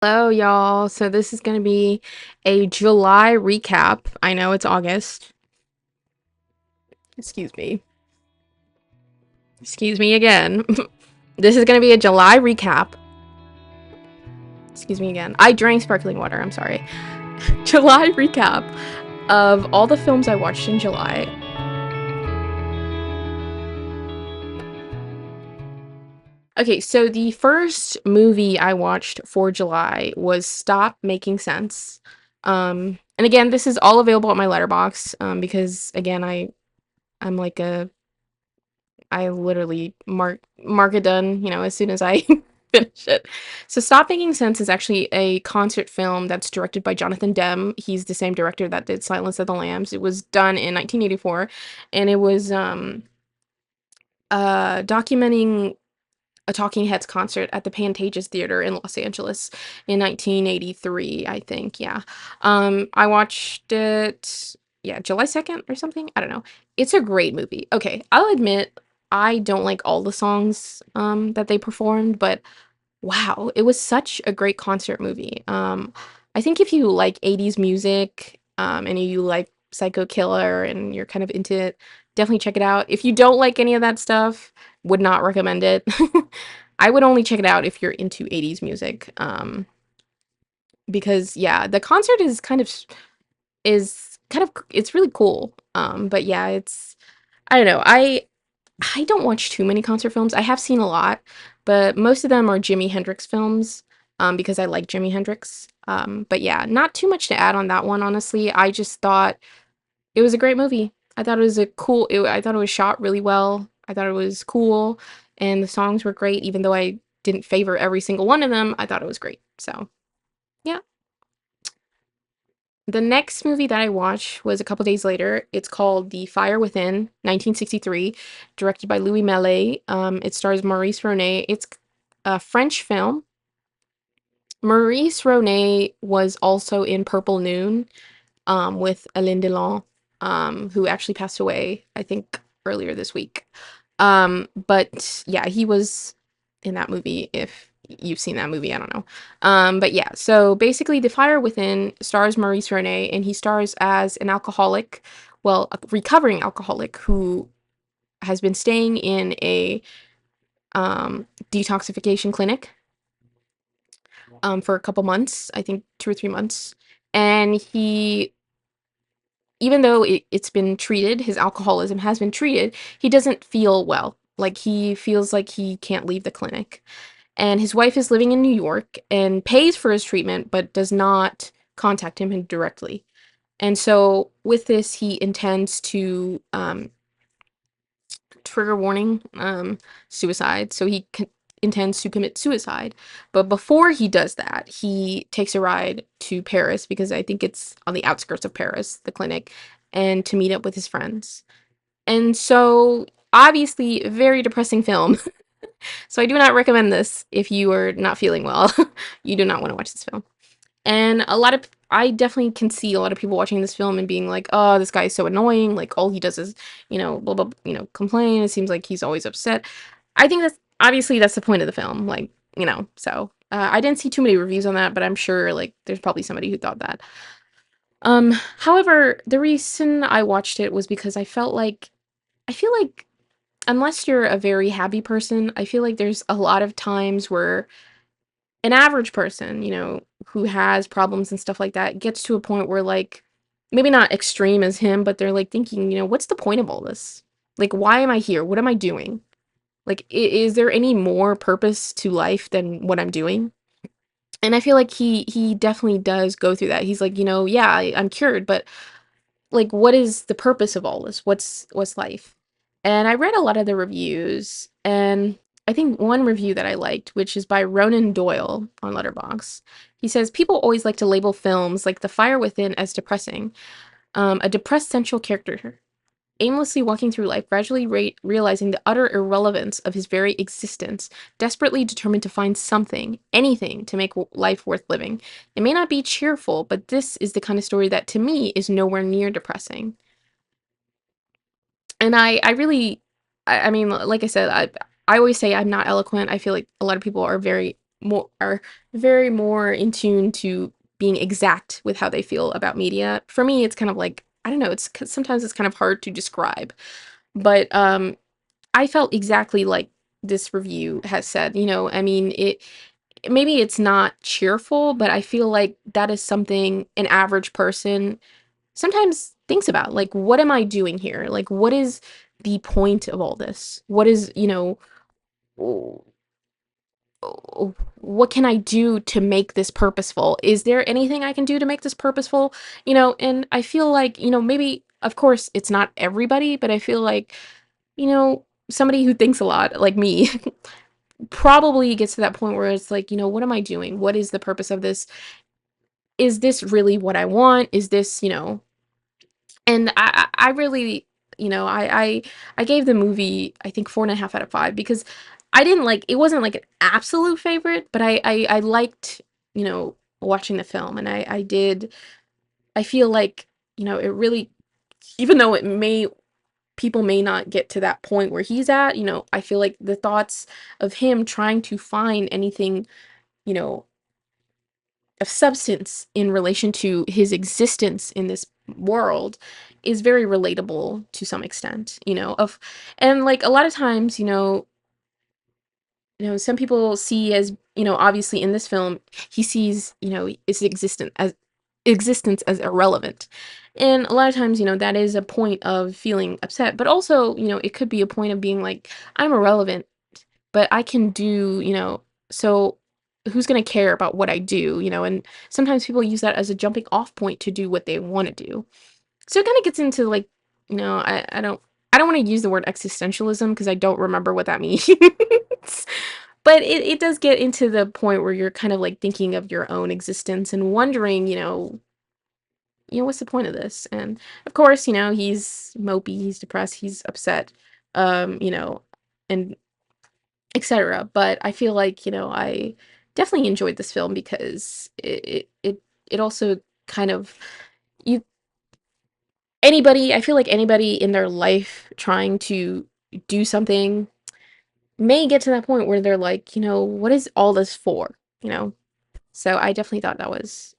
Hello, y'all. So this is going to be a July recap. I know it's August. Excuse me. Excuse me again. This is going to be a July recap. Excuse me again. I drank sparkling water. I'm sorry. July recap of all the films I watched in July. Okay, so the first movie I watched for July was Stop Making Sense. And again, this is all available at my letterbox. Because again, I'm like a I literally mark it done, as soon as I finish it. So Stop Making Sense is actually a concert film that's directed by Jonathan Demme. He's the same director that did Silence of the Lambs. It was done in 1984, and it was documenting a Talking Heads concert at the Pantages Theater in Los Angeles in 1983, I think. Yeah. I watched it, yeah, July 2nd or something. I don't know. It's a great movie. Okay, I'll admit I don't like all the songs that they performed, but wow, it was such a great concert movie. I think if you like 80s music, and you like Psycho Killer and you're kind of into it, definitely check it out. If you don't like any of that stuff, would not recommend it. I would only check it out if you're into 80s music. Because yeah, the concert is kind of it's really cool. But yeah, I don't know. I don't watch too many concert films. I have seen a lot, but most of them are Jimi Hendrix films, because I like Jimi Hendrix. But yeah, not too much to add on that one, honestly. I just thought it was a great movie. I thought it was I thought it was shot really well. I thought it was cool, and the songs were great, even though I didn't favor every single one of them. I thought it was great. So, yeah. The next movie that I watched was a couple days later. It's called The Fire Within, 1963, directed by Louis Malle. It stars Maurice Ronet. It's a French film. Maurice Ronet was also in Purple Noon, with Alain Delon, who actually passed away, I think, earlier this week. But yeah, he was in that movie. If you've seen that movie, I don't know. But yeah, so basically, The Fire Within stars Maurice René, and he stars as an alcoholic, well, a recovering alcoholic who has been staying in a detoxification clinic for a couple months, I think 2 or 3 months, and even though it's been treated, his alcoholism has been treated, he doesn't feel well. Like, he feels like he can't leave the clinic. And his wife is living in New York and pays for his treatment, but does not contact him directly. And so, with this, he intends to, trigger warning, suicide. So, intends to commit suicide. But before he does that, he takes a ride to Paris, because I think it's on the outskirts of Paris, the clinic, and to meet up with his friends. And so, obviously, a very depressing film. So I do not recommend this if you are not feeling well. You do not want to watch this film. And I definitely can see a lot of people watching this film and being like, "Oh, this guy is so annoying. Like, all he does is, blah blah, complain. It seems like he's always upset." I think that's the point of the film. Like, so I didn't see too many reviews on that, but I'm sure like there's probably somebody who thought that. However, the reason I watched it was because I feel like unless you're a very happy person, I feel like there's a lot of times where an average person, who has problems and stuff like that, gets to a point where, like, maybe not extreme as him, but they're like thinking, what's the point of all this? Like, why am I here? What am I doing? Like, is there any more purpose to life than what I'm doing? And I feel like he definitely does go through that. He's like, yeah, I'm cured, but like, what is the purpose of all this? What's life? And I read a lot of the reviews, and I think one review that I liked, which is by Ronan Doyle on Letterboxd. He says people always like to label films like The Fire Within as depressing. A depressed central character aimlessly walking through life, gradually realizing the utter irrelevance of his very existence, desperately determined to find something, anything, to make life worth living. It may not be cheerful, but this is the kind of story that, to me, is nowhere near depressing. And I really, I mean, like I said, I always say I'm not eloquent. I feel like a lot of people are very more are very more in tune to being exact with how they feel about media. For me, it's kind of like, I don't know, sometimes it's kind of hard to describe, but I felt exactly like this review has said. I mean, it maybe it's not cheerful, but I feel like that is something an average person sometimes thinks about. Like, what am I doing here? Like, what is the point of all this? What is, what can I do to make this purposeful? Is there anything I can do to make this purposeful? And I feel like, maybe, of course, it's not everybody, but I feel like, somebody who thinks a lot, like me, probably gets to that point where it's like, what am I doing? What is the purpose of this? Is this really what I want? Is this, and I really, I gave the movie, I think, 4.5 out of 5, because I didn't like, it wasn't like an absolute favorite, but I liked, watching the film, and I feel like, it really, even though people may not get to that point where he's at, I feel like the thoughts of him trying to find anything, you know, of substance in relation to his existence in this world is very relatable to some extent, and like a lot of times, some people see as, obviously in this film, he sees, his existence as irrelevant. And a lot of times, that is a point of feeling upset, but also, it could be a point of being like, I'm irrelevant, but I can do, so who's going to care about what I do, and sometimes people use that as a jumping off point to do what they want to do. So it kind of gets into like, I don't want to use the word existentialism because I don't remember what that means. But it does get into the point where you're kind of like thinking of your own existence and wondering, what's the point of this? And of course, he's mopey, he's depressed, he's upset, and etc. But I feel like, I definitely enjoyed this film because it also kind of, you I feel like anybody in their life trying to do something may get to that point where they're like, what is all this for? You know? So I definitely thought that was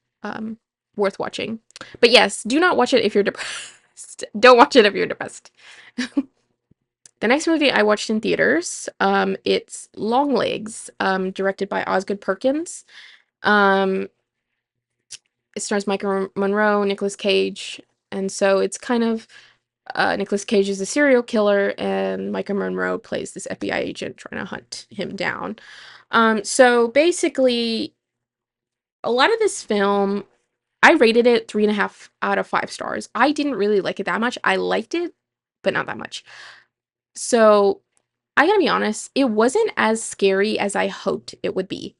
worth watching. But yes, do not watch it if you're depressed. Don't watch it if you're depressed. The next movie I watched in theaters, it's Longlegs, directed by Osgood Perkins. Um, it stars Michael Monroe, Nicolas Cage, and so it's kind of Nicolas Cage is a serial killer, and Michael Monroe plays this FBI agent trying to hunt him down. So basically, a lot of this film, I rated it 3.5 out of 5 stars. I didn't really like it that much. I liked it, but not that much. So I gotta be honest, it wasn't as scary as I hoped it would be.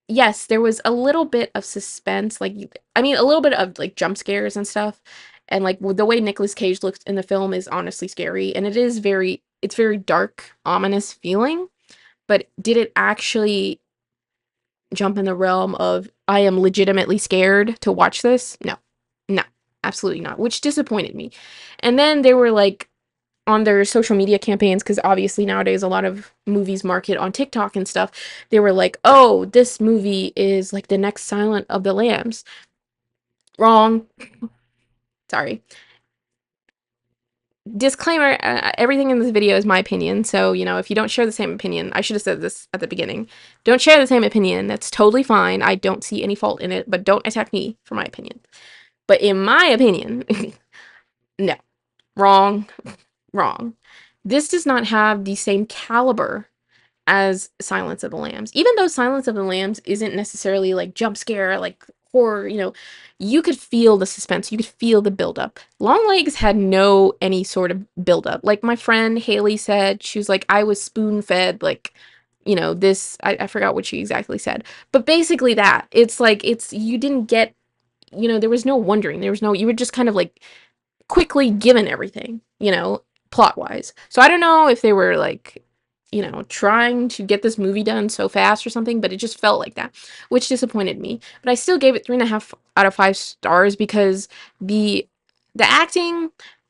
Yes, there was a little bit of suspense, like, I mean, a little bit of, like, jump scares and stuff, and, like, the way Nicolas Cage looks in the film is honestly scary, and it's very dark, ominous feeling, but did it actually jump in the realm of, I am legitimately scared to watch this? No. No, absolutely not, which disappointed me. And then they were, like, on their social media campaigns, because obviously nowadays a lot of movies market on TikTok and stuff, they were like, oh, this movie is like the next Silent of the Lambs. Wrong. Sorry. Disclaimer, everything in this video is my opinion, so, if you don't share the same opinion, I should have said this at the beginning. Don't share the same opinion, that's totally fine. I don't see any fault in it, but don't attack me for my opinion. But in my opinion, no. Wrong. Wrong. This does not have the same caliber as Silence of the Lambs. Even though Silence of the Lambs isn't necessarily like jump scare, like horror, you could feel the suspense, you could feel the buildup. Longlegs had no any sort of buildup. Like my friend Haley said, she was like, I was spoon fed, like, this, I forgot what she exactly said. But basically that. It's like, you didn't get, there was no wondering. You were just kind of like quickly given everything, plot wise. So I don't know if they were like, trying to get this movie done so fast or something, but it just felt like that, which disappointed me. But I still gave it 3.5 out of 5 stars because the the acting,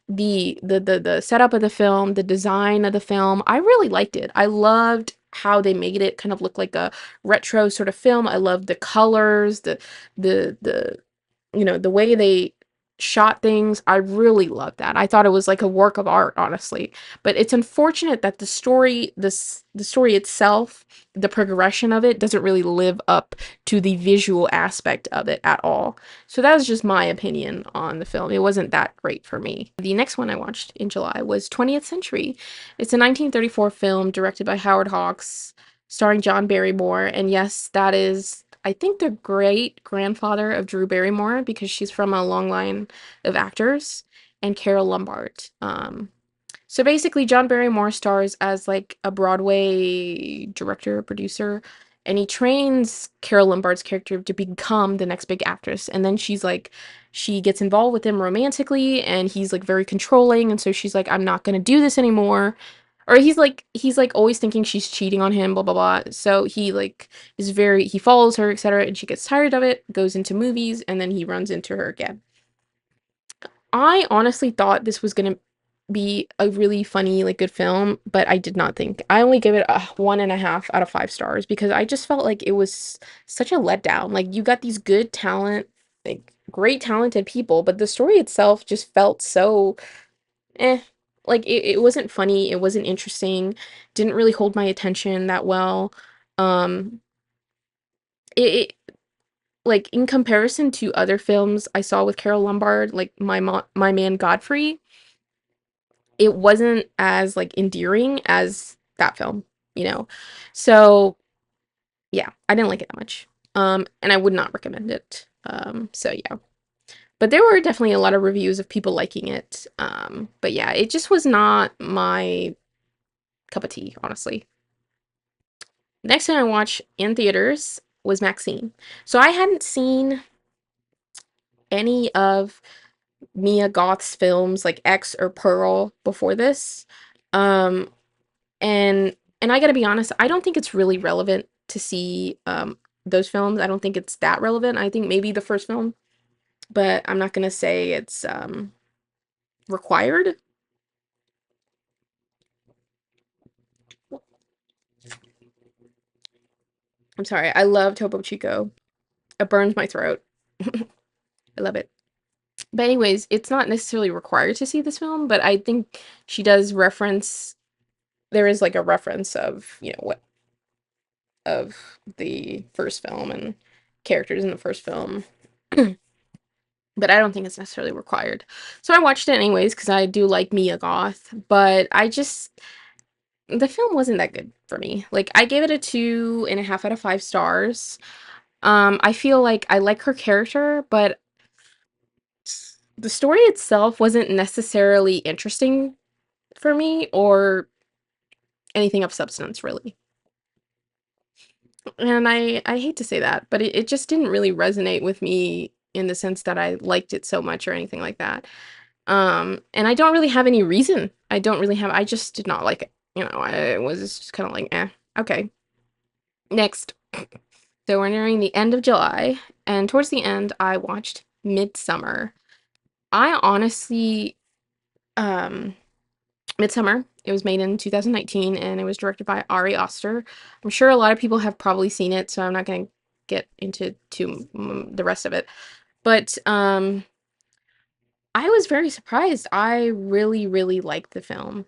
the setup of the film, the design of the film, I really liked it. I loved how they made it kind of look like a retro sort of film. I love the colors, the the way they shot things. I really love that. I thought it was like a work of art, honestly. But it's unfortunate that the story itself, the progression of it doesn't really live up to the visual aspect of it at all. So that was just my opinion on the film. It wasn't that great for me. The next one I watched in July was 20th Century. It's a 1934 film directed by Howard Hawks, starring John Barrymore. And yes, that is, I think, the great grandfather of Drew Barrymore because she's from a long line of actors, and Carol Lombard. So basically, John Barrymore stars as like a Broadway director, producer, and he trains Carol Lombard's character to become the next big actress. And then she gets involved with him romantically, and he's like very controlling. And so she's like, I'm not gonna do this anymore. Or he's like always thinking she's cheating on him, blah blah blah. So he follows her, etc. And she gets tired of it, goes into movies, and then he runs into her again. I honestly thought this was gonna be a really funny, like, good film, but I did not think. I only give it a 1.5 out of 5 stars because I just felt like it was such a letdown. Like, you got these good talent, like, great talented people, but the story itself just felt so eh. Like, it wasn't funny, it wasn't interesting, didn't really hold my attention that well. Um, it like, in comparison to other films I saw with Carole Lombard, like My Man Godfrey, it wasn't as, like, endearing as that film, you know? So, yeah, I didn't like it that much, and I would not recommend it, so yeah. But there were definitely a lot of reviews of people liking it, but yeah, it just was not my cup of tea, honestly. Next time I watched in theaters was Maxine. So I hadn't seen any of Mia Goth's films, like X or Pearl, before this, um, And and I gotta be honest, I don't think it's really relevant to see, those films. I don't think it's that relevant. I think maybe the first film, but I'm not gonna say it's, required. I'm sorry, I love Topo Chico. It burns my throat. I love it. But anyways, it's not necessarily required to see this film, but I think she does reference there is, like, a reference of, what of the first film and characters in the first film. But I don't think it's necessarily required. So I watched it anyways because I do like Mia Goth, but the film wasn't that good for me. Like, I gave it a 2.5 out of 5 stars. I feel like I like her character, but the story itself wasn't necessarily interesting for me or anything of substance, really. And I hate to say that, but it just didn't really resonate with me in the sense that I liked it so much or anything like that. And I don't really have any reason. I just did not like it. I was just kind of like, eh, okay. Next. So we're nearing the end of July, and towards the end, I watched Midsummer. I honestly, um, Midsummer, it was made in 2019, and it was directed by Ari Aster. I'm sure a lot of people have probably seen it, so I'm not gonna get into the rest of it. But, I was very surprised. I really, really liked the film.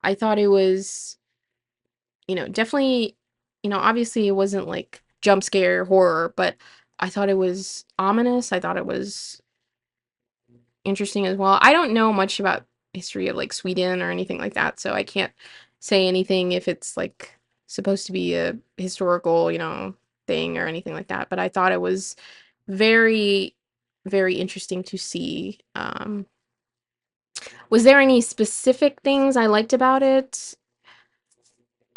I thought it was, definitely, obviously it wasn't like jump scare horror, but I thought it was ominous. I thought it was interesting as well. I don't know much about history of like Sweden or anything like that, so I can't say anything if it's like supposed to be a historical, thing or anything like that. But I thought it was very, very interesting to see. Was there any specific things I liked about it?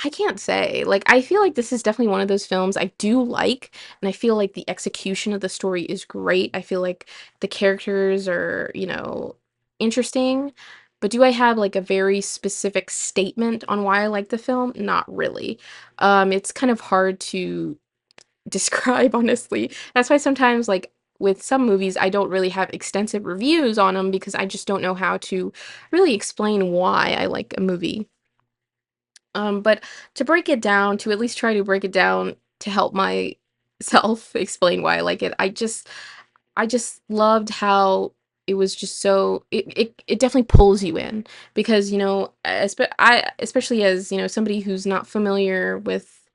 I can't say. Like, I feel like this is definitely one of those films I do like, and I feel like the execution of the story is great. I feel like the characters are, interesting. But do I have like a very specific statement on why I like the film? Not really. It's kind of hard to describe, honestly. That's why sometimes, like, with some movies, I don't really have extensive reviews on them because I just don't know how to really explain why I like a movie. But to break it down, to at least try to break it down to help myself explain why I like it, I just loved how it was just so it definitely pulls you in because, especially as, somebody who's not familiar with,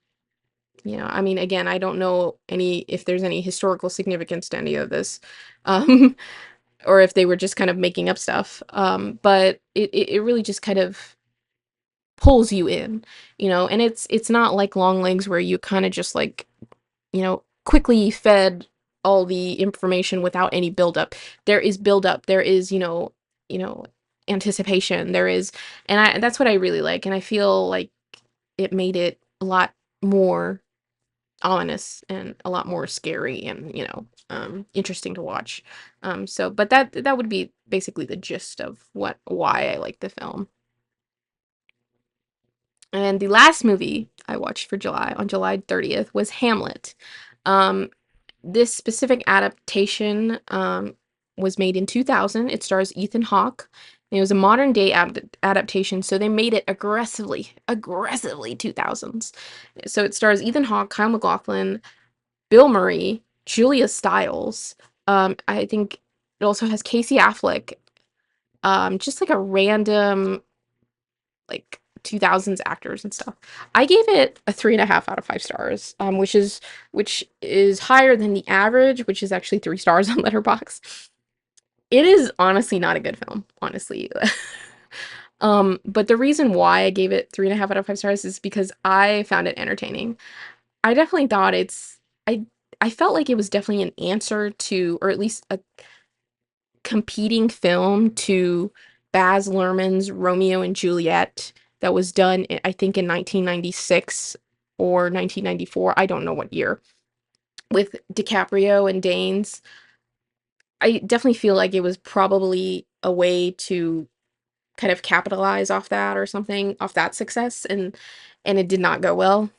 I mean, again, I don't know any if there's any historical significance to any of this. Um, or if they were just kind of making up stuff. But it really just kind of pulls you in, and it's not like Long Legs where you kind of just like, quickly fed all the information without any buildup. There is buildup. There is, you know, anticipation. There is, and that's what I really like. And I feel like it made it a lot more ominous and a lot more scary and, interesting to watch. But that would be basically the gist of why I like the film. And the last movie I watched for July, on July 30th, was Hamlet. Um, this specific adaptation was made in 2000. It stars Ethan Hawke. And it was a modern day adaptation, so they made it aggressively 2000s. So it stars Ethan Hawke, Kyle MacLachlan, Bill Murray, Julia Stiles. I think it also has Casey Affleck. Just like a random like 2000s actors and stuff. I gave it a 3.5 out of 5 stars, which is higher than the average, which is actually 3 stars on Letterboxd. It is honestly not a good film, honestly. But the reason why I gave it 3.5 out of 5 stars is because I found it entertaining. I definitely thought I I felt like it was definitely an answer to, or at least a competing film to Baz Luhrmann's Romeo and Juliet that was done, I think, in 1996 or 1994. I don't know what year, with DiCaprio and Danes. I definitely feel like it was probably a way to kind of capitalize off that or something, off that success, and it did not go well.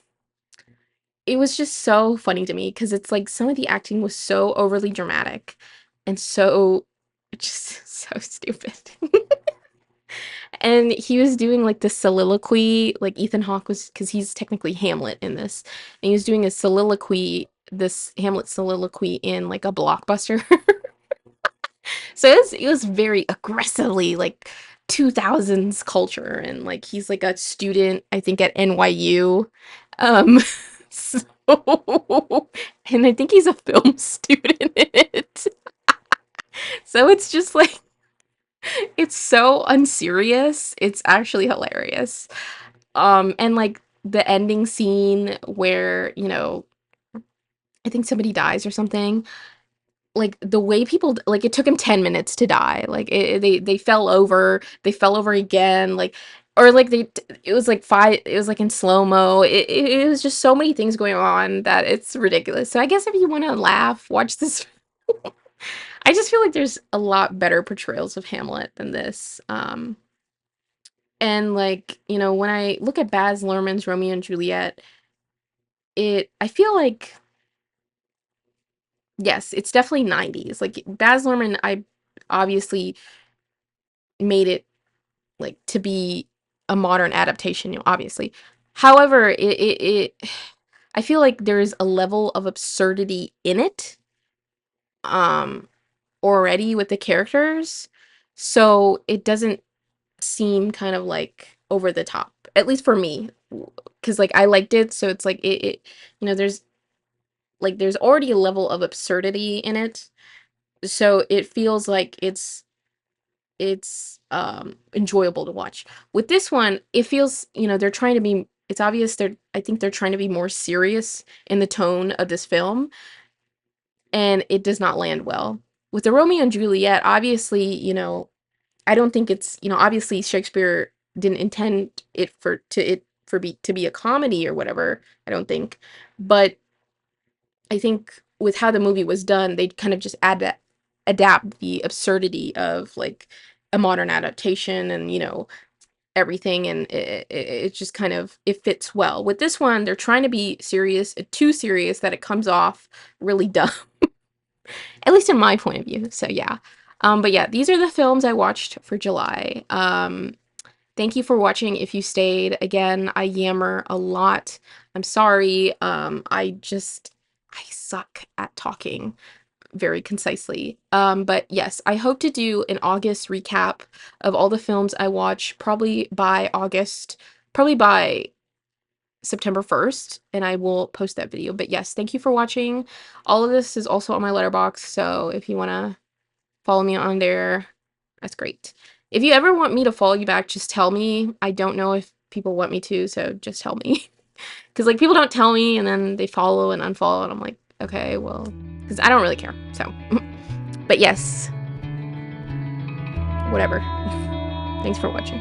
It was just so funny to me because it's like some of the acting was so overly dramatic and so just so stupid. And he was doing like the soliloquy, like Ethan Hawke was, because he's technically Hamlet in this, and he was doing a soliloquy, this Hamlet soliloquy in like a blockbuster. So it was very aggressively like 2000s culture, and like he's like a student, I think at NYU. Um, so, and I think he's a film student in it. So it's just like it's so unserious. It's actually hilarious. And like the ending scene where, I think somebody dies or something. Like the way people like it took him 10 minutes to die. Like they fell over again, like or like it was like it was like in slow-mo. It was just so many things going on that it's ridiculous. So I guess if you want to laugh, watch this. I just feel like there's a lot better portrayals of Hamlet than this. And like, when I look at Baz Luhrmann's Romeo and Juliet, I feel like, yes, it's definitely 90s. Like Baz Luhrmann, I obviously made it like to be a modern adaptation, obviously. However, I feel like there's a level of absurdity in it, um, already with the characters. So it doesn't seem kind of like over the top, at least for me, because like I liked it. So it's like there's like there's already a level of absurdity in it, so it feels like it's enjoyable to watch. With this one, it feels, they're trying to be, it's obvious I think they're trying to be more serious in the tone of this film, and it does not land well. With the Romeo and Juliet, obviously, I don't think it's, obviously Shakespeare didn't intend it to be a comedy or whatever, I don't think. But I think with how the movie was done, they kind of just adapt the absurdity of like a modern adaptation, and everything, and it just kind of it fits well. With this one, they're trying to be serious, too serious that it comes off really dumb, at least in my point of view. So yeah. But yeah, these are the films I watched for July. Thank you for watching if you stayed. Again, I yammer a lot. I'm sorry. I suck at talking very concisely. But yes, I hope to do an August recap of all the films I watch, probably by September 1st, and I will post that video. But yes, thank you for watching. All of this is also on my letterbox, so if you want to follow me on there, that's great. If you ever want me to follow you back, just tell me. I don't know if people want me to, so just tell me. Because, like, people don't tell me, and then they follow and unfollow, and I'm like, okay, well, because I don't really care, so. But yes, whatever. Thanks for watching.